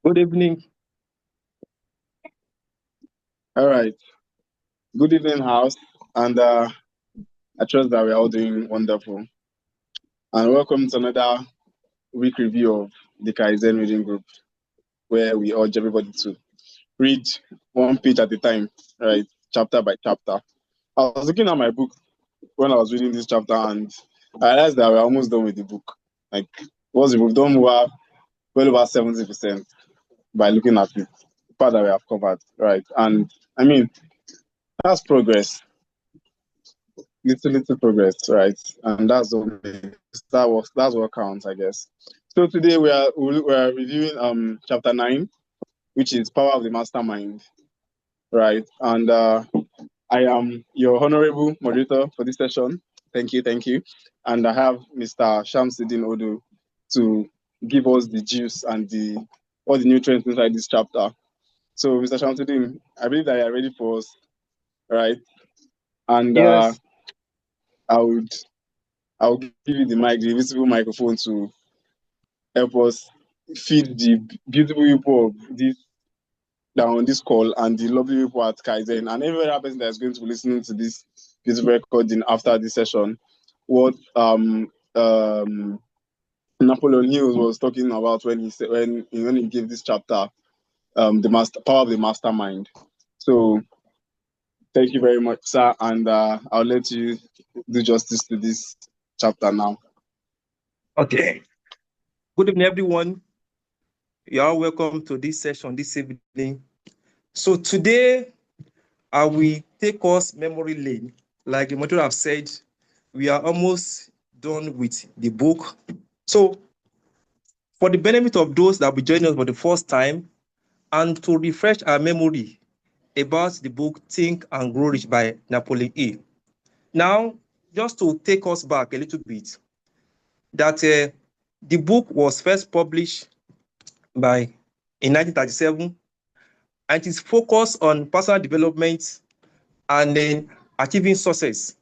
Good evening. All right. Good evening, house. And I trust that we're all doing wonderful. And welcome to another week review of the Kaizen Reading Group, where we urge everybody to read one page at a time, right? Chapter by chapter. I was looking at my book when I was reading this chapter, and I realized that we're almost done with the book. Like, we've done well over 70% by looking at it, the part that we have covered, right? And I mean, that's progress. Little progress, right? And that's what counts, I guess. So today we are reviewing chapter 9, which is Power of the Mastermind, right? And I am your honorable moderator for this session. Thank you. And I have Mr. Shamsuddin Odu to give us the juice and all the nutrients inside this chapter. So, Mr. Shamsuddin, I believe that you are ready for us, right? And Yes. I'll give you the visible microphone to help us feed the beautiful people of this that are on this call and the lovely people at Kaizen and every other person that is going to be listening to this recording after this session. What Napoleon Hill was talking about when he gave this chapter, the power of the mastermind. So thank you very much, sir, and I'll let you do justice to this chapter now. Okay. Good evening, everyone. You are welcome to this session this evening. So today, I will take us memory lane. Like the moderator have said, we are almost done with the book. So for the benefit of those that will be joining us for the first time, and to refresh our memory about the book Think and Grow Rich by Napoleon Hill. Now, just to take us back a little bit, that the book was first published in 1937, and it is focused on personal development and then achieving success.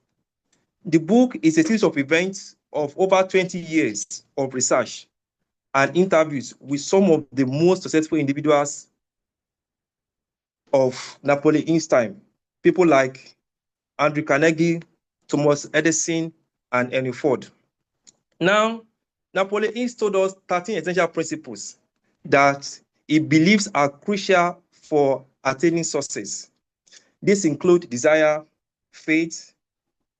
The book is a series of events of over 20 years of research and interviews with some of the most successful individuals of Napoleon's time, people like Andrew Carnegie, Thomas Edison, and Henry Ford. Now, Napoleon told us 13 essential principles that he believes are crucial for attaining success. These include desire, faith,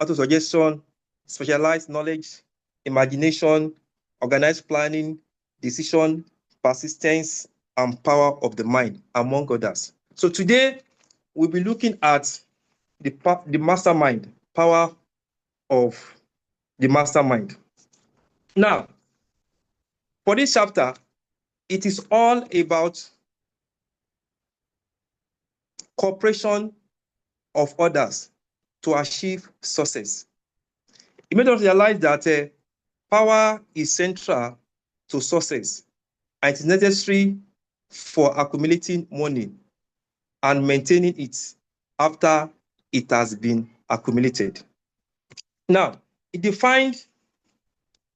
autosuggestion, specialized knowledge, imagination, organized planning, decision, persistence, and power of the mind, among others. So today, we'll be looking at the mastermind, power of the mastermind. Now, for this chapter, it is all about cooperation of others to achieve success. It made us realize that power is central to success, and it is necessary for accumulating money and maintaining it after it has been accumulated. Now, it defined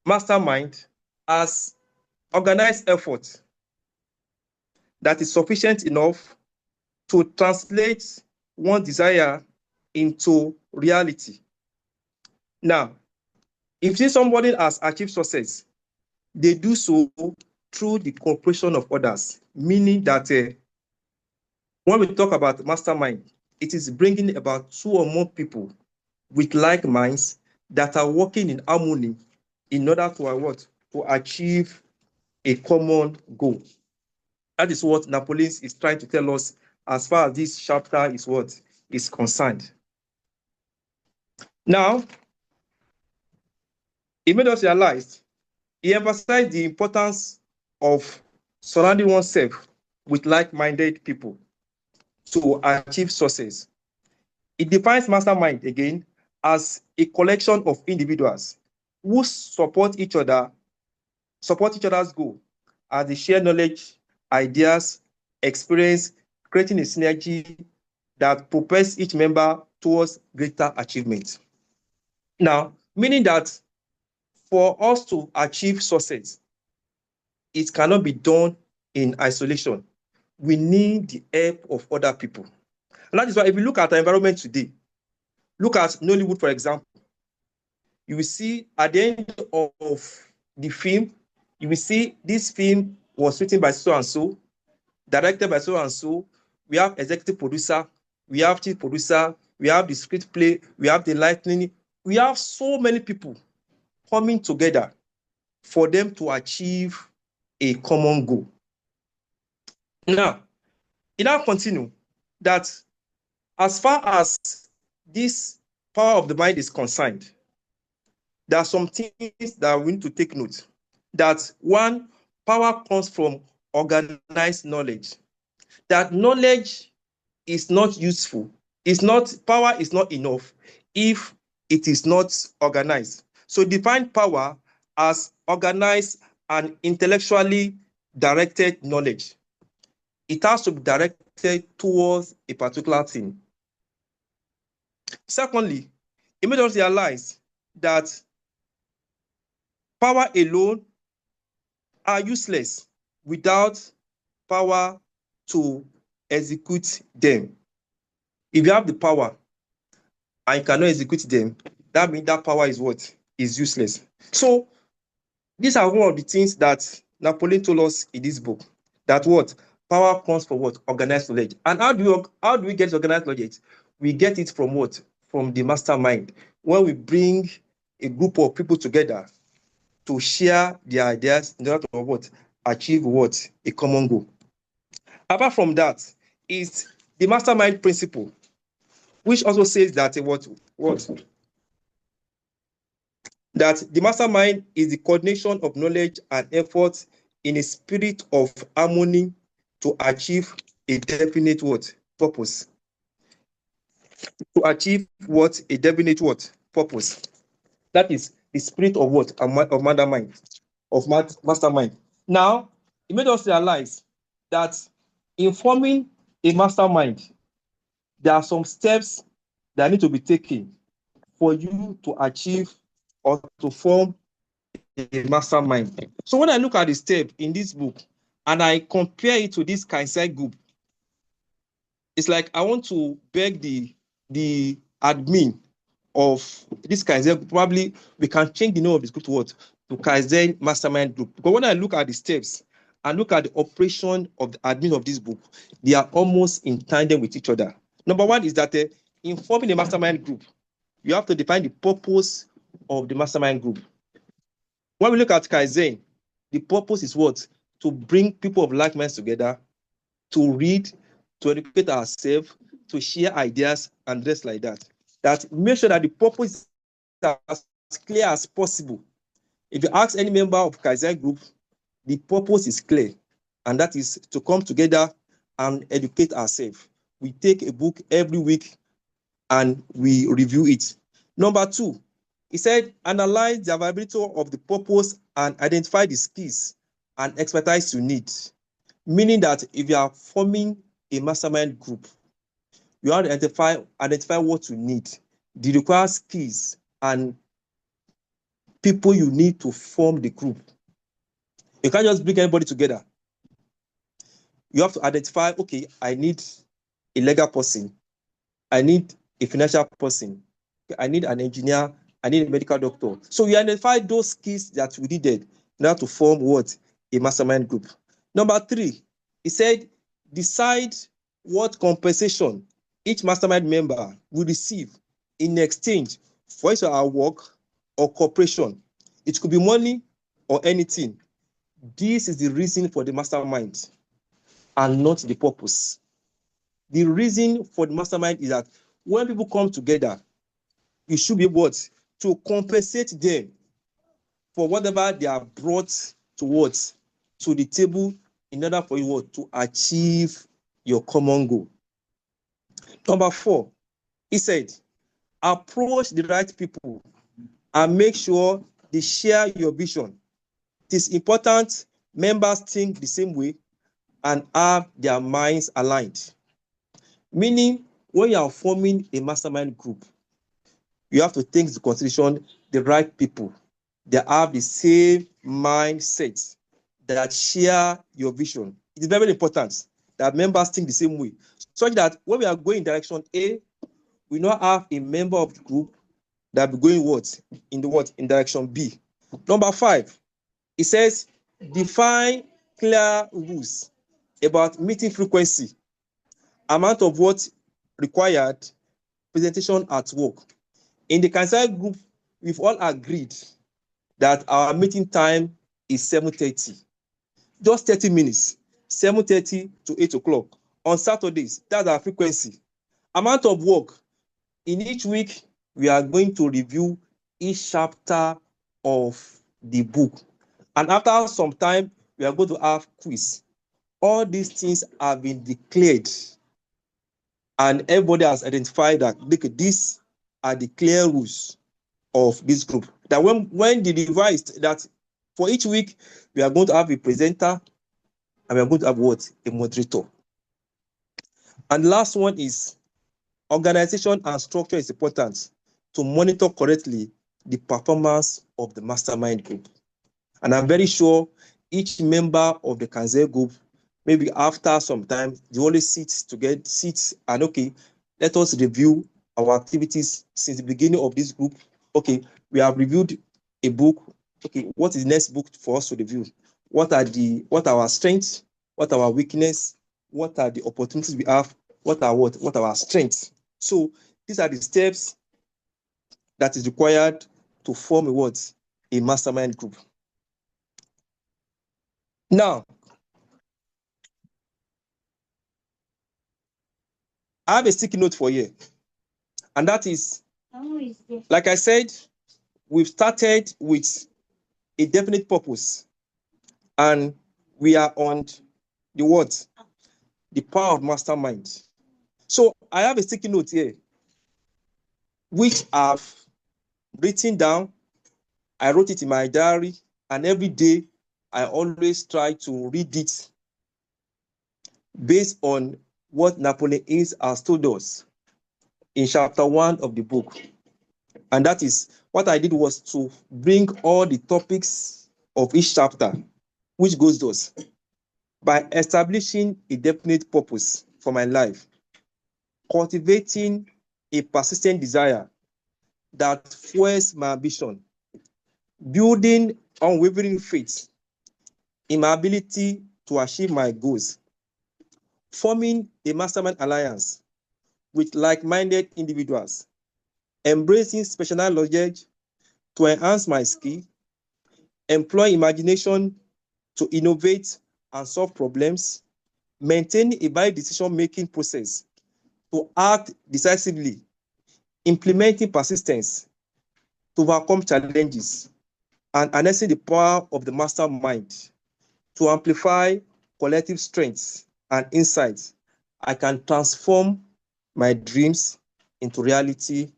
mastermind as organized effort that is sufficient enough to translate one desire into reality. Now, if somebody has achieved success, they do so through the cooperation of others, meaning that when we talk about mastermind, it is bringing about 2 or more people with like minds that are working in harmony in order to achieve a common goal. That is what Napoleon is trying to tell us as far as this chapter is concerned. Now, he made us realize, he emphasized the importance of surrounding oneself with like-minded people to achieve success. It defines mastermind again as a collection of individuals who support each other's goal as they share knowledge, ideas, experience, creating a synergy that propels each member towards greater achievement. Now, meaning that for us to achieve success, it cannot be done in isolation. We need the help of other people. And that is why if you look at our environment today, look at Nollywood, for example, you will see at the end of the film, you will see this film was written by so and so, directed by so and so. We have executive producer, we have chief producer, we have the script play, we have the lighting. We have so many people coming together for them to achieve a common goal. Now, it now continue that as far as this power of the mind is concerned, there are some things that we need to take note. That one, power comes from organized knowledge. That knowledge is not useful. Power is not enough if it is not organized. So define power as organized and intellectually directed knowledge. It has to be directed towards a particular thing. Secondly, it made us realize that power alone are useless without power to execute them. If you have the power and you cannot execute them, that means that power is what? Is useless. So these are one of the things that Napoleon told us in this book. That what? Power comes from what? Organized knowledge. And how do we get organized knowledge? We get it from what? From the mastermind. When we bring a group of people together to share their ideas in order to what? Achieve what? A common goal. Apart from that, is the mastermind principle, which also says that that the mastermind is the coordination of knowledge and effort in a spirit of harmony to achieve a definite what? Purpose. To achieve what? A definite what? Purpose. That is the spirit of what? Of mastermind. Now, it made us realize that in forming a mastermind, there are some steps that need to be taken for you to achieve or to form a mastermind. So when I look at the step in this book and I compare it to this Kaisai group, it's like I want to beg the admin of this Kaizen group. Probably we can change the name of this group to what? To Kaizen Mastermind Group. Because when I look at the steps and look at the operation of the admin of this book, they are almost in tandem with each other. Number one is that in forming a mastermind group, you have to define the purpose of the mastermind group. When we look at Kaizen, the purpose is what? To bring people of like minds together, to read, to educate ourselves, to share ideas, and just like that. That make sure that the purpose is as clear as possible. If you ask any member of Kaizen group, the purpose is clear, and that is to come together and educate ourselves. We take a book every week and we review it. Number two, he said, analyze the availability of the purpose and identify the skills and expertise you need. Meaning that if you are forming a mastermind group, you have to identify what you need, the required skills and people you need to form the group. You can't just bring everybody together. You have to identify, okay, I need a legal person, I need a financial person, I need an engineer, I need a medical doctor. So you identify those skills that we needed in order to form what? A mastermind group. Number three, he said, decide what compensation each mastermind member will receive in exchange for his or her work or cooperation. It could be money or anything. This is the reason for the mastermind and not the purpose. The reason for the mastermind is that when people come together, you should be able to compensate them for whatever they are brought towards to the table in order for you to achieve your common goal. Number four, he said, approach the right people and make sure they share your vision. It is important members think the same way and have their minds aligned. Meaning, when you are forming a mastermind group, you have to take into consideration the right people that have the same mindset, that share your vision, It is very important that members think the same way, such that when we are going in direction A, we now have a member of the group that will be going in direction B. Number 5, it says define clear rules about meeting frequency, amount of what required, presentation at work. In the Kansai group, we've all agreed that our meeting time is 7:30, just 30 minutes, 7:30 to 8 o'clock. On Saturdays, that's our frequency. Amount of work, in each week, we are going to review each chapter of the book. And after some time, we are going to have quiz. All these things have been declared, and everybody has identified that, look, these are the clear rules of this group. That when they devised that for each week, we are going to have a presenter and we are going to have what? A moderator. And the last one is organization and structure is important to monitor correctly the performance of the mastermind group. And I'm very sure each member of the Kansai group, maybe after some time, they always sit and okay, let us review our activities since the beginning of this group. Okay, we have reviewed a book. Okay, what is the next book for us to review? What are our strengths? What are our weakness? What are the opportunities we have? What are our strengths? So these are the steps that is required to form a mastermind group. Now, I have a sticky note for you, and that is, like I said, we've started with a definite purpose, and we are on the power of mastermind. So I have a sticky note here, which I've written down. I wrote it in my diary, and every day I always try to read it based on what Napoleon has told us in chapter 1 of the book. And that is, what I did was to bring all the topics of each chapter, which goes thus: by establishing a definite purpose for my life, cultivating a persistent desire that fuels my ambition, building unwavering faith in my ability to achieve my goals, forming a mastermind alliance with like-minded individuals, embracing specialized knowledge to enhance my skill, employ imagination to innovate and solve problems, maintain a valid decision-making process to act decisively, implementing persistence to overcome challenges, and harnessing the power of the mastermind to amplify collective strengths and insights. I can transform my dreams into reality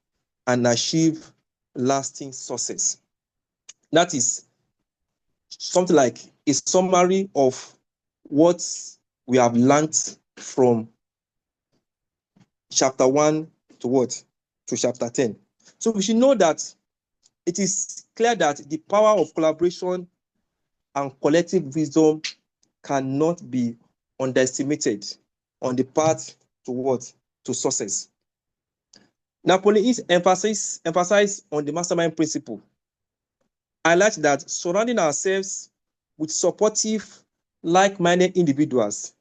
and achieve lasting success. That is something like a summary of what we have learned from chapter 1 to chapter 10. So we should know that it is clear that the power of collaboration and collective wisdom cannot be underestimated on the path to success. Napoleon emphasized on the mastermind principle. I like that surrounding ourselves with supportive, like-minded individuals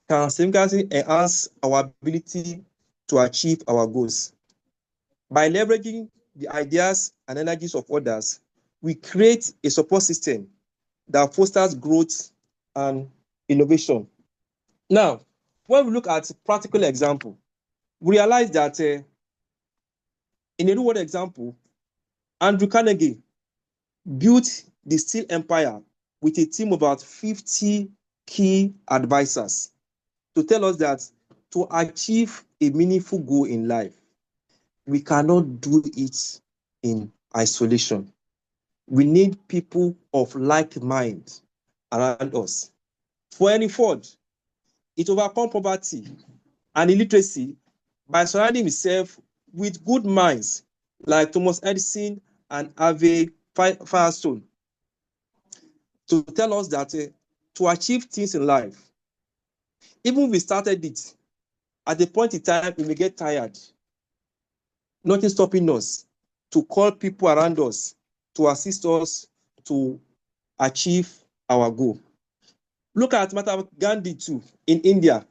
can significantly enhance our ability to achieve our goals. By leveraging the ideas and energies of others, we create a support system that fosters growth and innovation. Now, when we look at practical example, we realize that in a real-world example, Andrew Carnegie built the steel empire with a team of about 50 key advisors to tell us that to achieve a meaningful goal in life, we cannot do it in isolation. We need people of like mind around us. For Henry Ford, it overcome poverty and illiteracy by surrounding himself with good minds like Thomas Edison and Harvey Firestone to tell us that to achieve things in life, Even if we started it, at a point in time, we may get tired. Nothing stopping us to call people around us to assist us to achieve our goal. Look at Mahatma Gandhi too in India.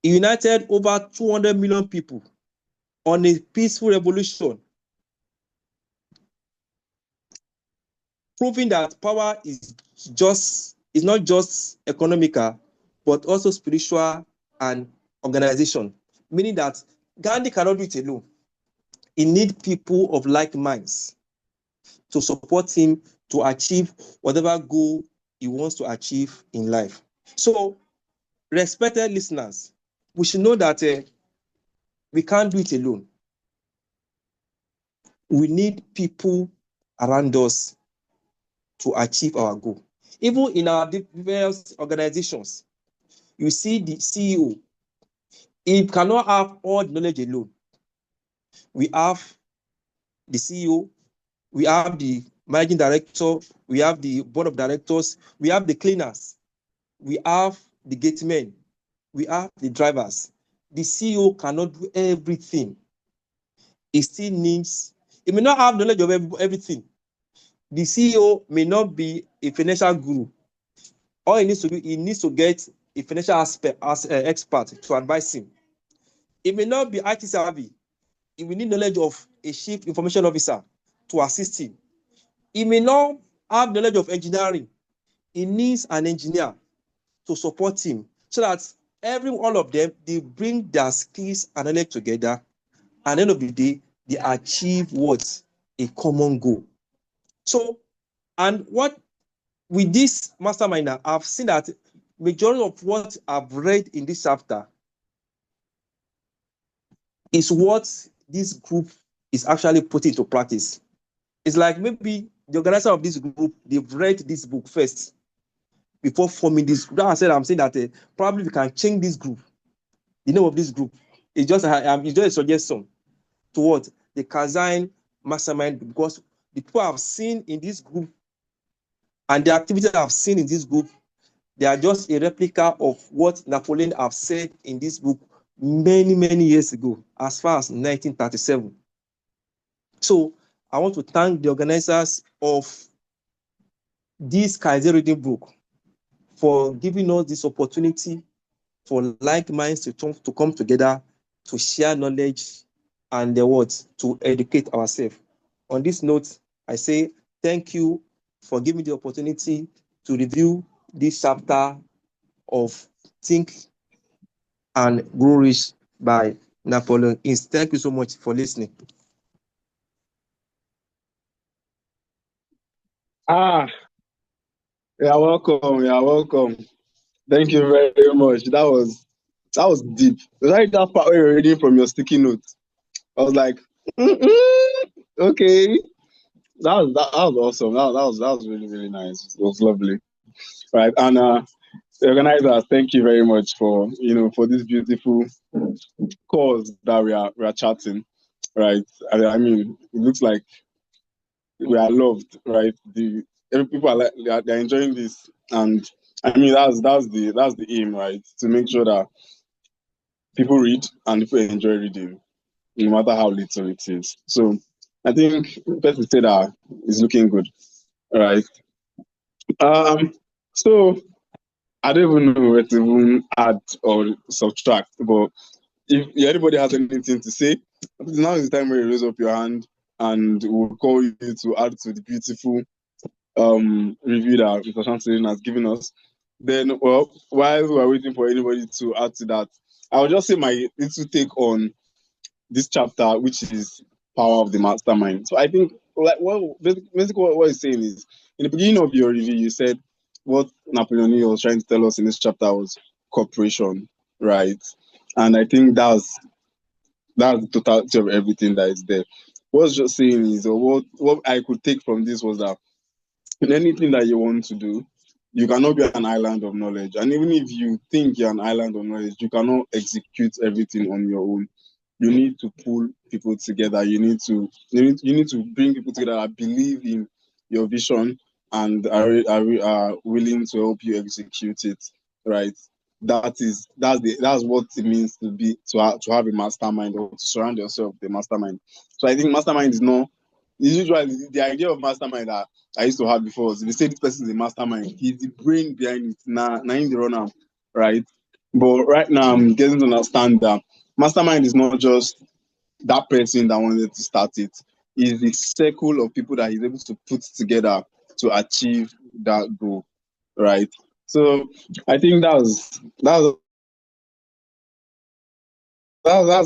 He united over 200 million people on a peaceful revolution, proving that power is not just economical, but also spiritual and organization. Meaning that Gandhi cannot do it alone. He needs people of like minds to support him to achieve whatever goal he wants to achieve in life. So, respected listeners, we should know that we can't do it alone. We need people around us to achieve our goal. Even in our various organizations, you see the CEO, he cannot have all the knowledge alone. We have the CEO, we have the managing director, we have the board of directors, we have the cleaners, we have the gatemen, we have the drivers. The CEO cannot do everything. He still needs, he may not have knowledge of everything. The CEO may not be a financial guru. All he needs to do, he needs to get a financial expert to advise him. He may not be IT savvy. He will need knowledge of a chief information officer to assist him. He may not have knowledge of engineering. He needs an engineer to support him so that all of them, they bring their skills and knowledge together. And at the end of the day, they achieve what? A common goal. So, and what with this mastermind, I've seen that majority of what I've read in this chapter is what this group is actually putting into practice. It's like maybe the organizer of this group, they've read this book first before forming this group. That's why I'm saying that probably we can change this group. The name of this group is just a suggestion to what? The Kazan Mastermind, because the people I've seen in this group and the activities I've seen in this group, they are just a replica of what Napoleon have said in this book many, many years ago, as far as 1937. So I want to thank the organizers of this Kaiser reading book for giving us this opportunity for like minds to come together, to share knowledge and the words to educate ourselves. On this note, I say thank you for giving me the opportunity to review this chapter of Think and Grow Rich by Napoleon. Thank you so much for listening. You're welcome. You're welcome. Thank you very much. That was deep. Right, that part where you're reading from your sticky notes, I was like, okay. That was awesome. That was really, really nice. It was lovely. Right. And the organizers, thank you very much for for this beautiful cause that we are chatting. Right. I mean, it looks like we are loved, right? People are they're enjoying this, and I mean that's the aim, right? To make sure that people read and people enjoy reading, no matter how little it is. So I think best to say that it's looking good, right? So I don't even know where to even add or subtract, but if anybody has anything to say, now is the time where you raise up your hand and we'll call you to add to the beautiful review that Mr. Chanceline has given us. Then, well, while we're waiting for anybody to add to that, I'll just say my little take on this chapter, which is power of the mastermind. So I think, like, basically what he's saying is, in the beginning of your review, you said what Napoleon Hill was trying to tell us in this chapter was cooperation, right? And I think that's the totality of everything that is there. What's just saying is, or what I could take from this was that in anything that you want to do, you cannot be an island of knowledge. And even if you think you're an island of knowledge, you cannot execute everything on your own. You need to pull people together. You need to bring people together that believe in your vision and are willing to help you execute it, right? that's what it means to have a mastermind, or to surround yourself with a mastermind. So I think mastermind is not, usually the idea of mastermind that I used to have before was, if they say this person is a mastermind, he's the brain behind it. Now in the runner, right? But right now I'm getting to understand that mastermind is not just that person that wanted to start it. Is the circle of people that he's able to put together to achieve that goal, right? So I think that's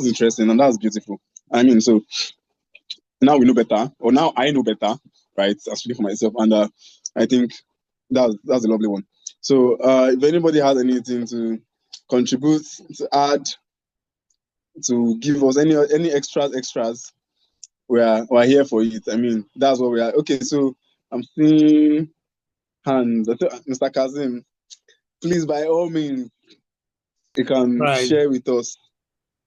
interesting, and that's beautiful. I mean, so now we know better, or now I know better, right? I'm speaking for myself, and I think that's a lovely one. So if anybody has anything to contribute, to add, to give us any extras, we're here for it. I mean, that's what we are. Okay, so I'm seeing hands. Mr. Kazim, please, by all means, you can share with us.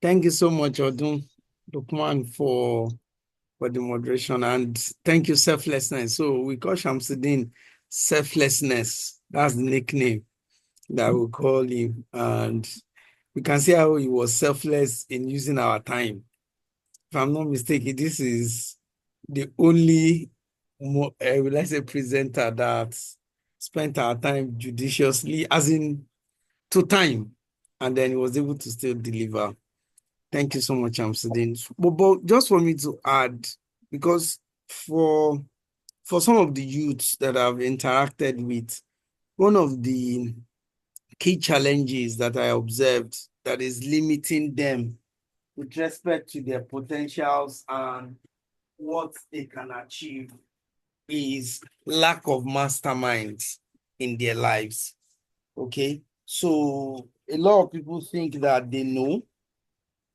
Thank you so much, Odun Lukman, for the moderation, and thank you, Selflessness. So we call Shamsuddin Selflessness. That's the nickname that we call him, and we can see how he was selfless in using our time. If I'm not mistaken, this is the only, will I say, presenter that spent our time judiciously, as in to time, and then he was able to still deliver. Thank you so much, Amsidin. But just for me to add, because for some of the youths that I've interacted with, one of the key challenges that I observed that is limiting them with respect to their potentials and what they can achieve is lack of masterminds in their lives. Okay, so a lot of people think that they know,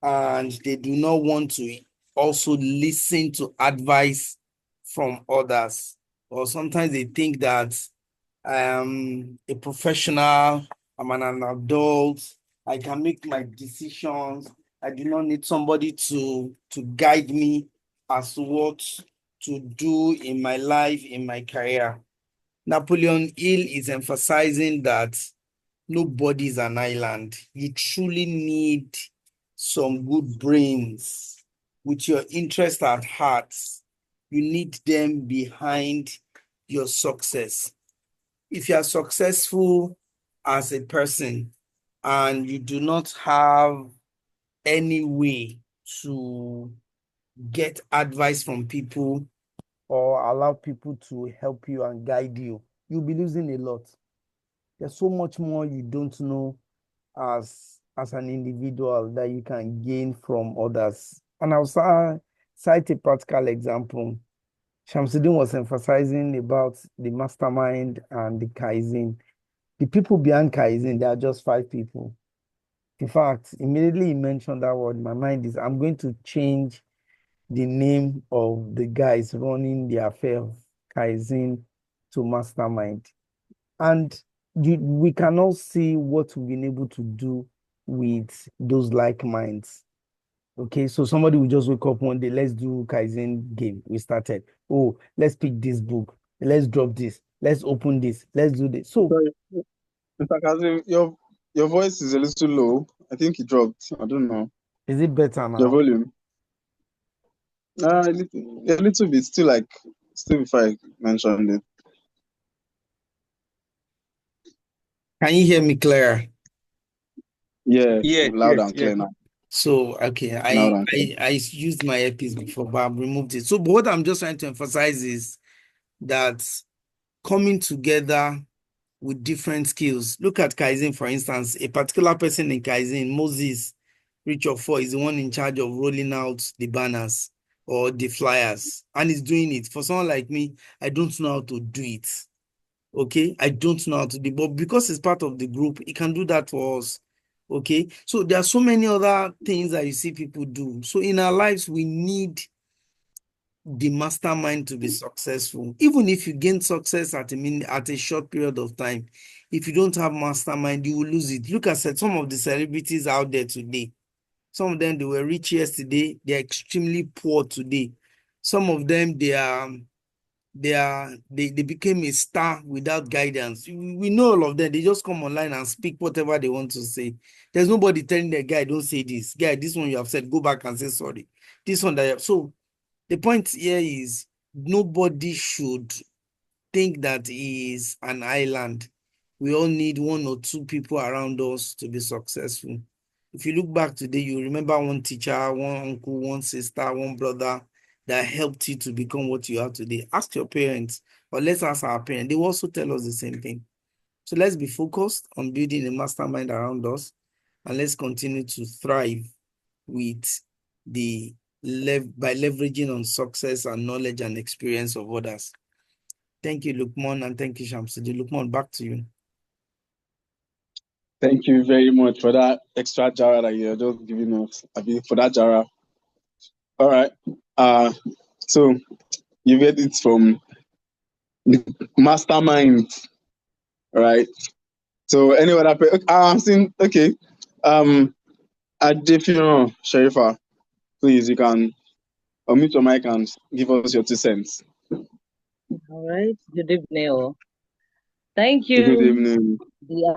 and they do not want to also listen to advice from others. Or sometimes they think that a professional, I'm an adult, I can make my decisions. I do not need somebody to guide me as to what to do in my life, in my career. Napoleon Hill is emphasizing that nobody is an island. You truly need some good brains with your interest at heart. You need them behind your success. If you are successful as a person and you do not have any way to get advice from people or allow people to help you and guide you, you'll be losing a lot. There's so much more you don't know as an individual that you can gain from others. And I'll cite a practical example. Shamsuddin was emphasizing about the mastermind and the Kaizen. The people behind Kaizen, there are just 5 people. In fact, immediately he mentioned that word, my mind is, I'm going to change the name of the guys running the affair of Kaizen to mastermind. And we can all see what we've been able to do with those like minds. Okay, so somebody will just wake up one day, let's do Kaizen game. We started. Oh, let's pick this book. Let's drop this. Let's open this. Let's do this. So, sorry, Mr. Kazim, your voice is a little low. I think it dropped. I don't know. Is it better now? Your volume. A little bit. Still before I mentioned it. Can you hear me clear? Yeah, loud and clear now. So, okay, I used my earpiece before, but I've removed it. So, but what I'm just trying to emphasize is that coming together with different skills. Look at Kaizen, for instance. A particular person in Kaizen, Moses Richard Four, is the one in charge of rolling out the banners or the flyers, and he's doing it. For someone like me, I don't know how to do it. Okay, I don't know how to do it, but because it's part of the group, he can do that for us. Okay, so there are so many other things that you see people do. So in our lives, we need the mastermind to be successful. Even if you gain success at a short period of time, if you don't have mastermind, you will lose it. Look at some of the celebrities out there today. Some of them, they were rich yesterday, they're extremely poor today. Some of them, they are they became a star without guidance. We know all of them. They just come online and speak whatever they want to say. There's nobody telling the guy, don't say this. Guy, this one you have said, go back and say sorry. This one that you have. So the point here is nobody should think that he is an island. We all need one or two people around us to be successful. If you look back today, you remember one teacher, one uncle, one sister, one brother that helped you to become what you are today. Ask your parents, or let's ask our parents. They will also tell us the same thing. So let's be focused on building a mastermind around us, and let's continue to thrive with by leveraging on success and knowledge and experience of others. Thank you, Lukman, and thank you, Shamsuddin. Lukman, back to you. Thank you very much for that extra jara that you're just giving us. For that jara. All right. So you get it from the mastermind, right? So any other I'm seeing okay. Adefino Sharifa, please you can unmute your mic and give us your 2 cents. All right. Good evening, all. Thank you. Good evening.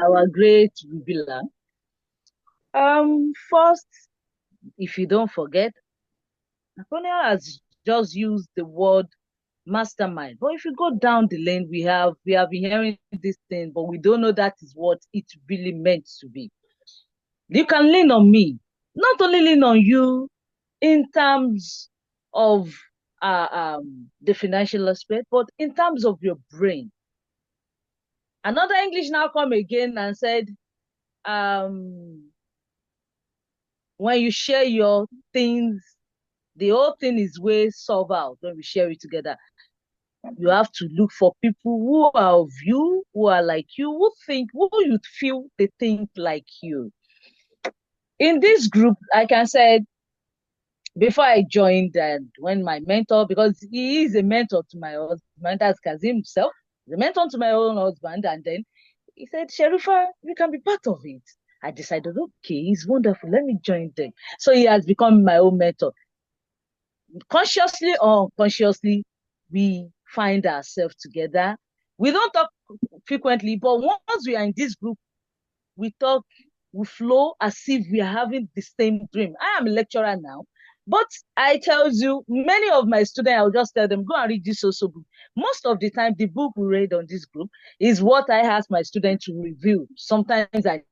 Our great revealer. First, if you don't forget, Napoleon has just used the word mastermind. But if you go down the lane, we have been hearing this thing, but we don't know that is what it really meant to be. You can lean on me, not only lean on you in terms of the financial aspect, but in terms of your brain. Another English now come again and said, when you share your things, the whole thing is way solved out when we share it together. You have to look for people who are of you, who are like you, who you feel they think like you. In this group, like I said, before I joined, and when my mentor, because he is a mentor to my husband, that's Kazim himself, the mentor to my own husband, and then he said, Sharifa, you can be part of it. I decided, okay, it's wonderful. Let me join them. So he has become my own mentor. Consciously or unconsciously, we find ourselves together. We don't talk frequently, but once we are in this group, we talk, we flow as if we are having the same dream. I am a lecturer now, but I tell you, many of my students, I'll just tell them, go and read this social book. Most of the time, the book we read on this group is what I ask my students to review. Sometimes I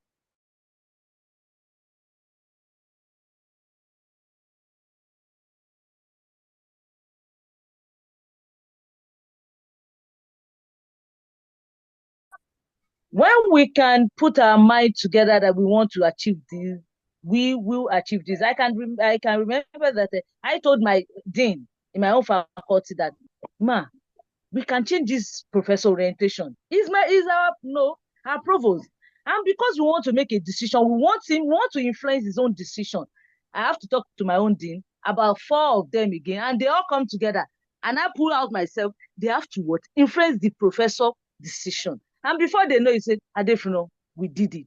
when we can put our mind together that we want to achieve this, we will achieve this. I can remember that I told my dean in my own faculty that, we can change this professor orientation. Our provost. And because we want to make a decision, we want to influence his own decision. I have to talk to my own dean, about 4 of them again, and they all come together. And I pull out myself, they have to influence the professor decision. And before they know, he said, Adefino, we did it.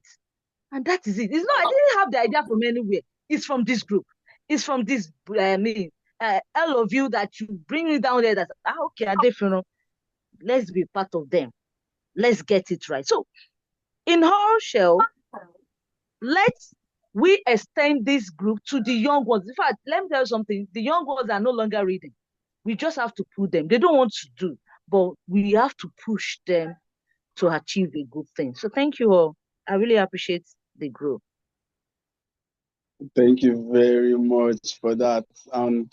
And that is it. It's not, I didn't have the idea from anywhere. It's from this group. It's from this, all of you that you bring me down there that, okay, Adefino, let's be part of them. Let's get it right. So, in whole shell, we extend this group to the young ones. In fact, let me tell you something. The young ones are no longer reading. We just have to pull them. They don't want to do, but we have to push them to achieve a good thing. So thank you all. I really appreciate the group. Thank you very much for that. And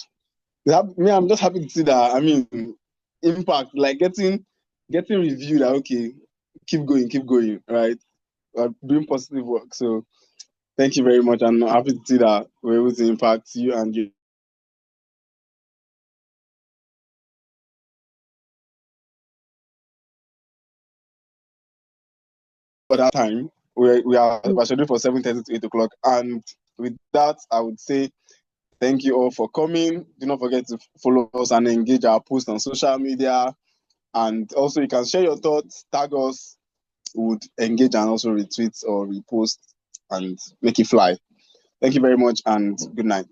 I'm just happy to see that. I mean, impact, like getting reviewed. Okay, keep going, right? Doing positive work. So thank you very much. And I'm happy to see that we're able to impact you and you. For that time, we're scheduled for 7:30 to 8 o'clock. And with that, I would say thank you all for coming. Do not forget to follow us and engage our posts on social media. And also, you can share your thoughts, tag us, we would engage and also retweet or repost and make it fly. Thank you very much and good night.